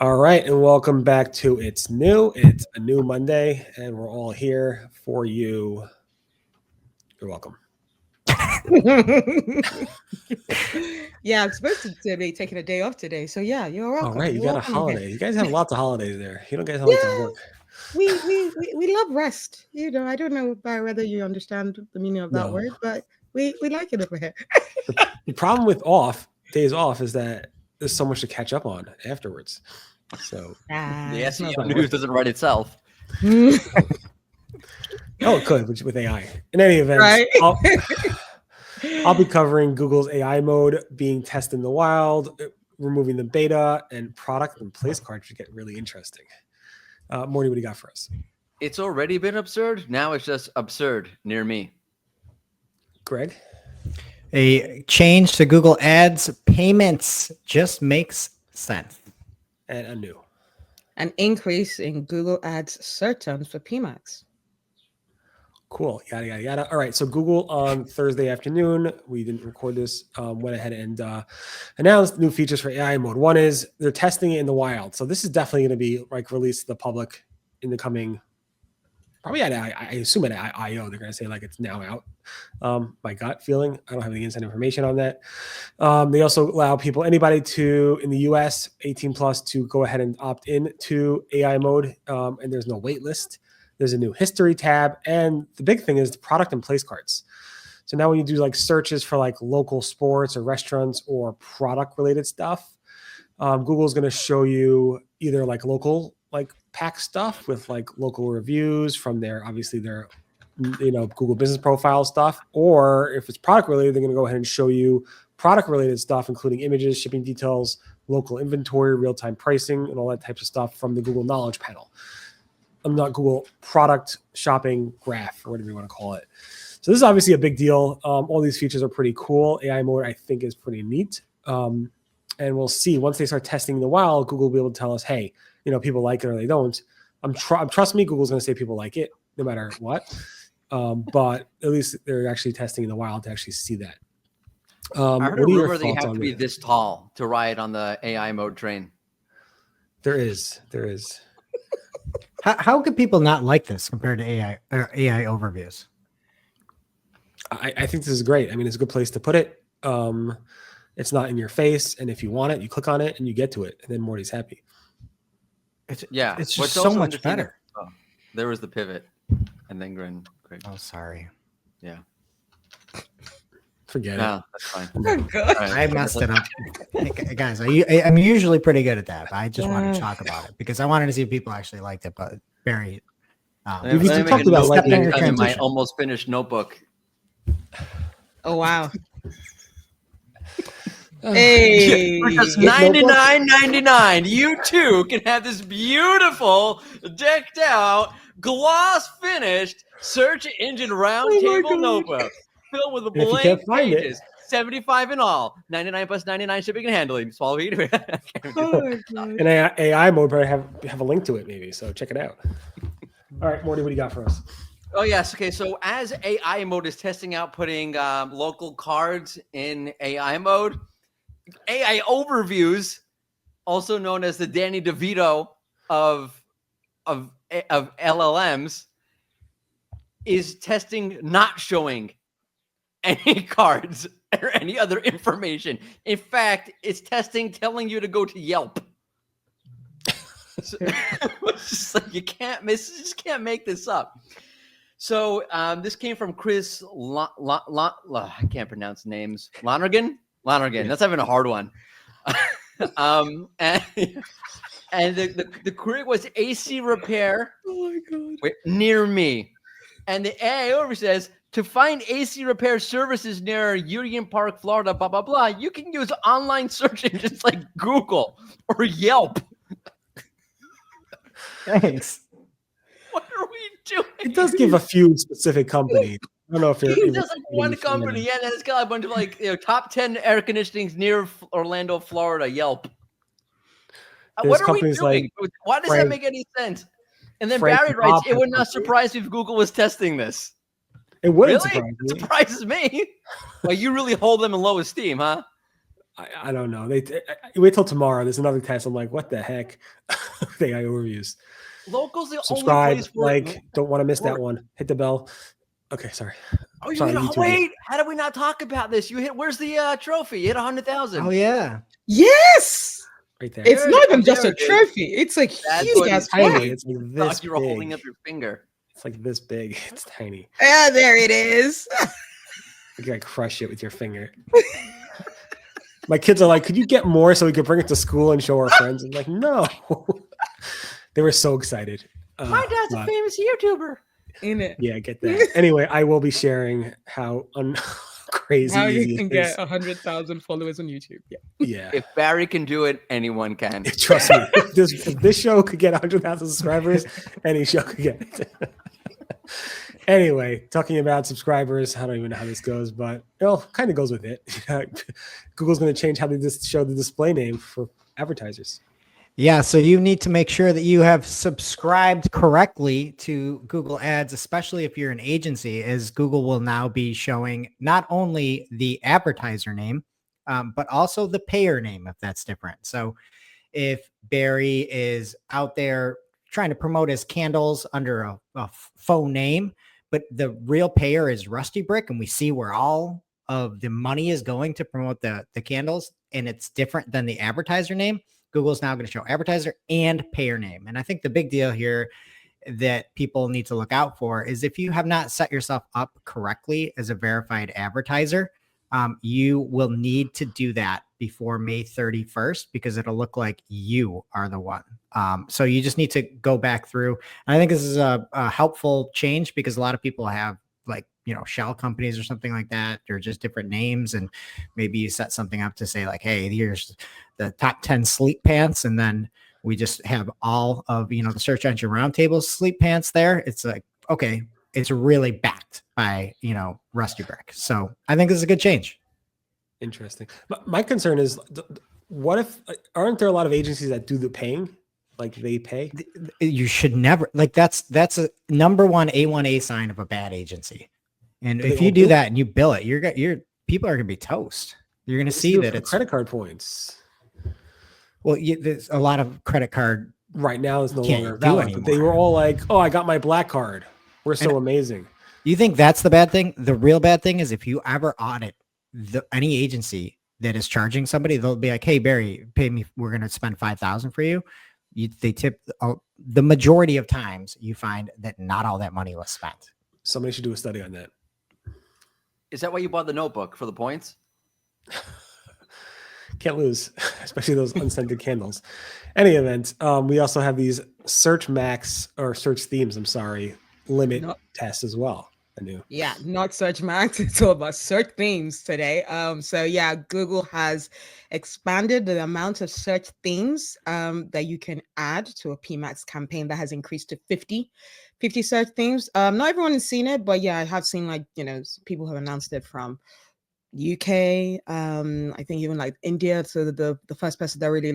All right, and welcome back to It's New. It's a new Monday, and we're all here for you. You're welcome. Yeah, I'm supposed to be taking a day off today. So yeah, you're welcome. All right, you You're got a welcome again. holiday. You guys have lots of holidays there. You don't guys like to Yeah, work. we love rest. I don't know by whether you understand the meaning of that No. word, but we like it over here. The problem with days off, is that there's so much to catch up on afterwards. So The it's not SEO that news word. doesn't write itself. it could with AI. In any event, Right. I'll be covering Google's AI mode being tested in the wild, removing the beta, and product and place cards should get really interesting. Mordy, what do you got for us? It's already been absurd. Now it's just absurd near me. Greg? A change to Google Ads payments just makes sense. And a new. An increase in Google Ads search terms for PMAX. Cool. Yada, yada, yada. All right. So Google on Thursday afternoon, we didn't record this, went ahead and announced new features for AI mode. One is they're testing it in the wild. So this is definitely going to be released to the public in the coming, probably I assume at I.O. they're going to say it's now out. My gut feeling. I don't have any inside information on that. They also allow anybody in the US 18 plus to go ahead and opt in to AI mode. And there's no wait list. There's a new history tab. And the big thing is the product and place cards. So now when you do searches for local sports or restaurants or product related stuff, Google's going to show you either local pack stuff with local reviews from their Google business profile stuff, or if it's product related, they're going to go ahead and show you product related stuff, including images, shipping details, local inventory, real-time pricing, and all that types of stuff from the Google Knowledge Panel. Not Google product shopping graph, or whatever you want to call it. So this is obviously a big deal. All these features are pretty cool. AI mode, I think, is pretty neat. And we'll see once they start testing in the wild, Google will be able to tell us, hey, people like it or they don't. Trust me, Google's going to say people like it no matter what. But at least they're actually testing in the wild to actually see that. I heard a rumor that you have to be this tall to ride on the AI mode train. There is. How could people not like this compared to AI overviews? I think this is great. I mean, it's a good place to put it. It's not in your face, and if you want it, you click on it and you get to it, and then Morty's happy. It's just so much better. Oh, there was the pivot, and then Greg. Oh, sorry. Yeah. Forget it. That's fine. Oh, God. I messed it up. Guys, I'm usually pretty good at that. But I just wanted to talk about it because I wanted to see if people actually liked it. But Barry, we've talked about in my almost finished notebook. Oh wow. Hey, for just $99.99, you too can have this beautiful, decked out, gloss finished Search Engine Roundtable notebook filled with blank pages. 75 in all. 99 plus 99 shipping and handling. Small video. And AI mode probably have a link to it maybe. So check it out. All right, Morty, what do you got for us? Oh, yes. Okay. So as AI mode is testing out putting local cards in AI mode, AI overviews, also known as the Danny DeVito of LLMs, is testing not showing any cards or any other information. In fact, it's testing telling you to go to Yelp. So, it's just you can't make this up. So this came from Chris I can't pronounce names. Lonergan. That's having a hard one. And the query was AC repair. Oh my God. Near me. And the AI over says, to find AC repair services near Union Park, Florida, blah, blah, blah, you can use online search engines like Google or Yelp. Thanks. What are we doing? It does give a few specific companies. I don't know if It's just one company, and then it's got a bunch of top 10 air conditionings near Orlando, Florida, Yelp. What are we doing? Why does that make any sense? And then Barry writes, it would not surprise me if Google was testing this. It wouldn't surprise me. It surprises me. Well, you really hold them in low esteem, huh? I don't know. Wait till tomorrow. There's another test. I'm like, what the heck? AI overviews. Local's the only Subscribe, place where like, don't want to miss that one. Hit the bell. Okay, sorry. Oh, you Sorry, hit, YouTube. wait, how did we not talk about this? You hit, where's the trophy? You hit 100,000. Oh yeah. Yes. Right there. It's There not it even is. just There a it is. trophy. It's a That's huge what ass it's flag. Tiny. It's like this Like you were holding big. up your finger. It's like this big. It's tiny. Ah, there it is. You gotta crush it with your finger. My kids are like, could you get more so we could bring it to school and show our friends? I'm like, no. They were so excited. My dad's a but- famous YouTuber. In it. Yeah, get that. Anyway, I will be sharing how crazy How easy you can it get is. 100,000 followers on YouTube. Yeah. Yeah. If Barry can do it, anyone can. Trust me. If this show could get 100,000 subscribers, any show could get it. Anyway, talking about subscribers, I don't even know how this goes, but kind of goes with it. Google's going to change how they just show the display name for advertisers. Yeah, so you need to make sure that you have subscribed correctly to Google Ads, especially if you're an agency, as Google will now be showing not only the advertiser name, but also the payer name, if that's different. So if Barry is out there trying to promote his candles under a faux name, but the real payer is Rusty Brick, and we see where all of the money is going to promote the candles, and it's different than the advertiser name, Google's now going to show advertiser and payer name. And I think the big deal here that people need to look out for is if you have not set yourself up correctly as a verified advertiser, you will need to do that before May 31st because it'll look like you are the one. So you just need to go back through. And I think this is a helpful change because a lot of people have shell companies or something like that, or just different names. And maybe you set something up to say like, hey, here's the top 10 sleep pants. And then we just have all of, the Search Engine Roundtable sleep pants there. It's like, okay, it's really backed by, Rusty Brick. So I think this is a good change. Interesting. But my concern is, what if, aren't there a lot of agencies that do the paying? Like they pay? You should never, that's a number one A1A sign of a bad agency. And They if you won't do do that and you bill it, your people are going to be toast. You're going to see that it's credit card points. Well, there's a lot of credit card. Right now is no Can't longer do valid, but they anymore. were all like, oh, I got my black card. We're so amazing. You think that's the bad thing? The real bad thing is if you ever audit any agency that is charging somebody, they'll be like, hey, Barry, pay me. We're going to spend $5,000 for you. They tip the majority of times you find that not all that money was spent. Somebody should do a study on that. Is that why you bought the notebook, for the points? Can't lose, especially those unscented candles. Any event, we also have these search themes, limit tests as well. I knew. Yeah, not search max. It's all about search themes today. So yeah, Google has expanded the amount of search themes that you can add to a PMAX campaign. That has increased to 50 search themes. Not everyone has seen it, but yeah, I have seen people have announced it from UK. I think even like India. So the first person that really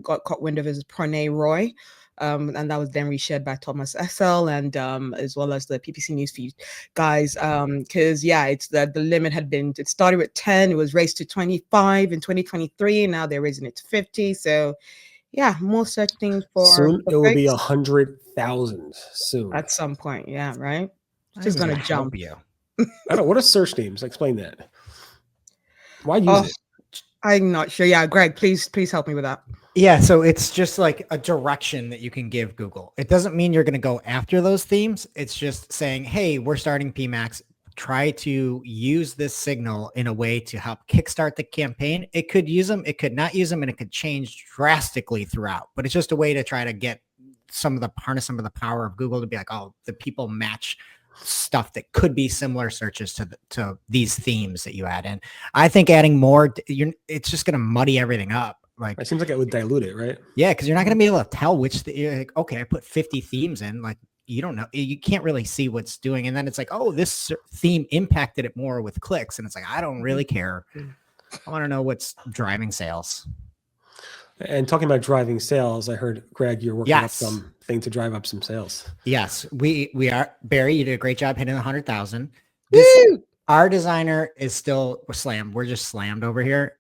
got caught wind of is Pranay Roy. And that was then reshared by Thomas Essel and as well as the PPC Newsfeed guys. Because it's the limit it started with 10, it was raised to 25 in 2023, and now they're raising it to 50. So yeah, more search things for soon. It will be folks 100,000 soon. at some point. Yeah, right. It's just gonna jump. You. I don't know. What are search themes? Explain that. Why use it? I'm not sure. Yeah, Greg, please help me with that. Yeah, so it's just like a direction that you can give Google. It doesn't mean you're going to go after those themes. It's just saying, hey, we're starting PMAX. Try to use this signal in a way to help kickstart the campaign. It could use them, it could not use them, and it could change drastically throughout. But it's just a way to try to harness some of the power of Google to be like, oh, the people match stuff that could be similar searches to these themes that you add in. I think adding more, it's just going to muddy everything up. Like It seems like it would dilute it, right? yeah, because you're not going to be able to tell which you're like, okay, I put 50 themes in. Like you don't know, you can't really see what's doing, and then it's like, oh, this theme impacted it more with clicks, and it's like I don't really care. I want to know what's driving sales. And talking about driving sales, I heard, Greg, you're working up Yes. something to drive up some sales. Yes, we are. Barry, you did a great job hitting 100,000. Woo! Our designer is still slammed. We're just slammed over here.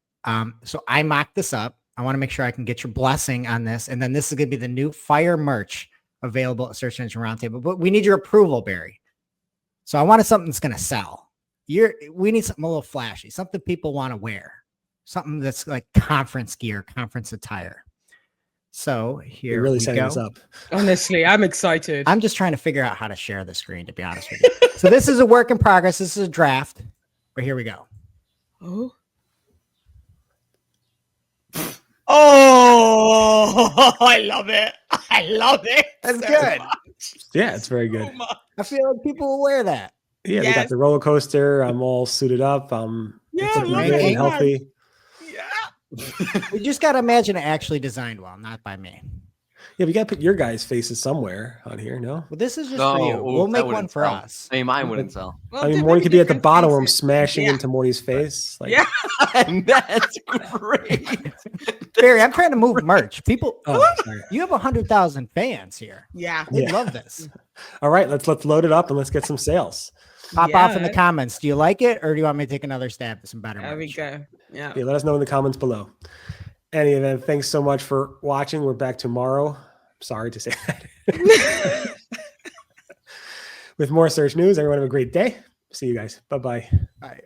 So I mocked this up. I want to make sure I can get your blessing on this. And then this is going to be the new fire merch available at Search Engine Roundtable. But we need your approval, Barry. So I wanted something that's going to sell. We need something a little flashy, something people want to wear, something that's like conference gear, conference attire. So here You're really we setting go. this up. Honestly, I'm excited. I'm just trying to figure out how to share the screen, to be honest with you. So this is a work in progress. This is a draft, but here we go. Oh. Oh, I love it. I love it. That's so good. much. Yeah, it's very good. So much. I feel like people will wear that. Yeah, they got Yes. the roller coaster. I'm all suited up. Yeah, It's I looking love good it. and healthy. Yeah. We just got to imagine it actually designed well, not by me. Yeah, we got to put your guys' faces somewhere on here. No, Well, this is just No, for you. ooh, We'll that make one wouldn't for sell. us. I mean, mine wouldn't sell. Well, I mean, there Mordy may could be be at the different bottom where I'm faces. smashing Yeah. into Morty's face. Like, Yeah. That's great. Barry, I'm trying to move merch. People, oh, sorry. you have 100,000 fans here. Yeah. They Yeah. love this. All right, let's load it up and let's get some sales. Pop off in the Yeah. comments. Do you like it, or do you want me to take another stab at some better There we merch? go. Yeah. Yeah, let us know in the comments below. Any event, thanks so much for watching. We're back tomorrow. Sorry to say that. With more search news. Everyone have a great day. See you guys. Bye-bye. All right.